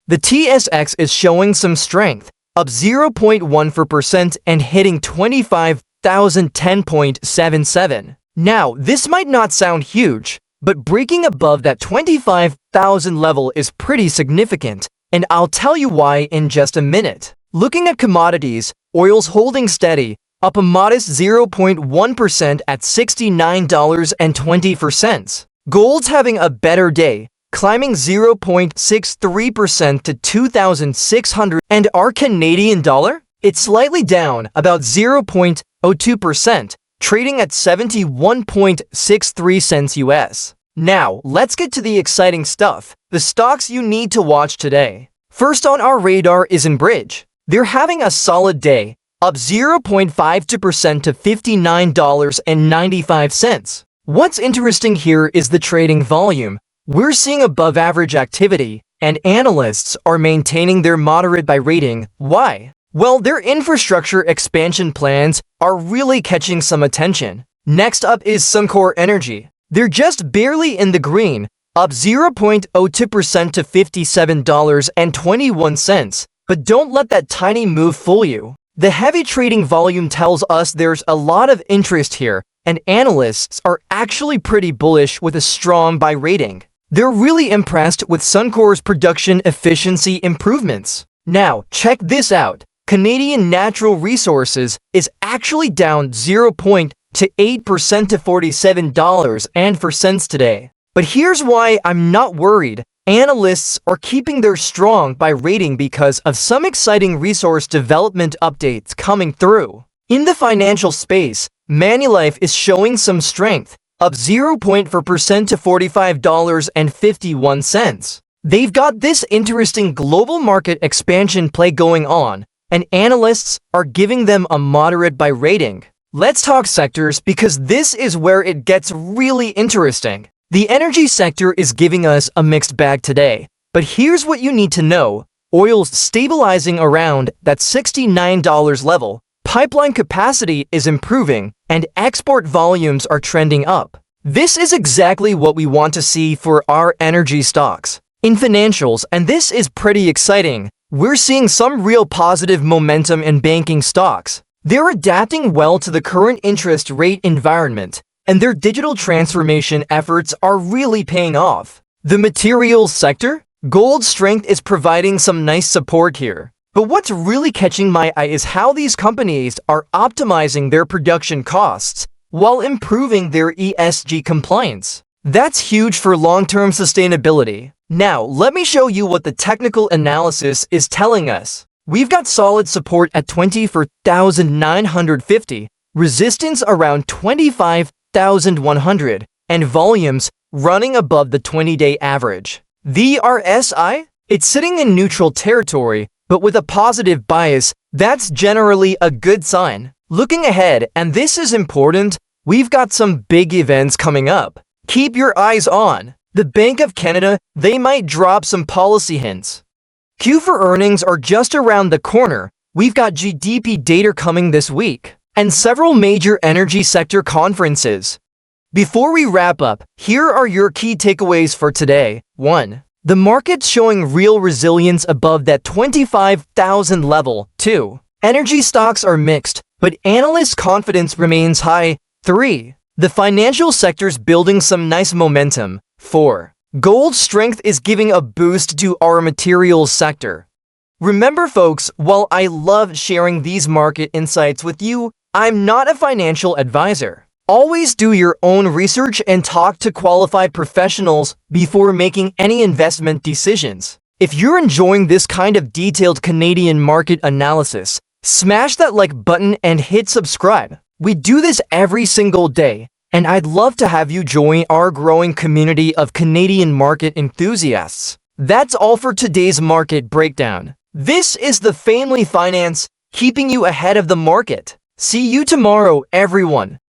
The TSX is showing some strength, up 0.14% and hitting 25,010.77. Now, this might not sound huge, but breaking above that 25,000 level is pretty significant, and I'll tell you why in just a minute. Looking at commodities, oil's holding steady, up a modest 0.1% at $69.20. Gold's having a better day, climbing 0.63% to 2,600. And our Canadian dollar? It's slightly down, about 0.02%, trading at 71.63 cents US. Now, let's get to the exciting stuff, the stocks you need to watch today. First on our radar is Enbridge. They're having a solid day, up 0.52% to $59.95. What's interesting here is the trading volume. We're seeing above-average activity, and analysts are maintaining their moderate buy rating. Why? Well, their infrastructure expansion plans are really catching some attention. Next up is Suncor Energy. They're just barely in the green, up 0.02% to $57.21. But don't let that tiny move fool you. The heavy trading volume tells us there's a lot of interest here, and analysts are actually pretty bullish with a strong buy rating. They're really impressed with Suncor's production efficiency improvements. Now, check this out. Canadian Natural Resources is actually down 0.8% to $47.04 today. But here's why I'm not worried. Analysts are keeping their strong buy rating because of some exciting resource development updates coming through. In the financial space, Manulife is showing some strength, up 0.4% to $45.51. They've got this interesting global market expansion play going on, and analysts are giving them a moderate buy rating. Let's talk sectors because this is where it gets really interesting. The energy sector is giving us a mixed bag today, but here's what you need to know. Oil's stabilizing around that $69 level, pipeline capacity is improving, and export volumes are trending up. This is exactly what we want to see for our energy stocks. In financials, and this is pretty exciting, we're seeing some real positive momentum in banking stocks. They're adapting well to the current interest rate environment, and their digital transformation efforts are really paying off. The materials sector? Gold's strength is providing some nice support here. But what's really catching my eye is how these companies are optimizing their production costs while improving their ESG compliance. That's huge for long-term sustainability. Now, let me show you what the technical analysis is telling us. We've got solid support at 24,950, resistance around 25,100, and volumes running above the 20-day average. The RSI? It's sitting in neutral territory, but with a positive bias. That's generally a good sign. Looking ahead, and this is important, we've got some big events coming up. Keep your eyes on. The Bank of Canada, they might drop some policy hints. Q4 earnings are just around the corner. We've got GDP data coming this week, and several major energy sector conferences. Before we wrap up, here are your key takeaways for today. 1. The market's showing real resilience above that 25,000 level. 2. Energy stocks are mixed, but analyst confidence remains high. 3. The financial sector's building some nice momentum. 4. Gold's strength is giving a boost to our materials sector. Remember folks, while I love sharing these market insights with you, I'm not a financial advisor. Always do your own research and talk to qualified professionals before making any investment decisions. If you're enjoying this kind of detailed Canadian market analysis, smash that like button and hit subscribe. We do this every single day, and I'd love to have you join our growing community of Canadian market enthusiasts. That's all for today's market breakdown. This is the Family Finance, keeping you ahead of the market. See you tomorrow, everyone.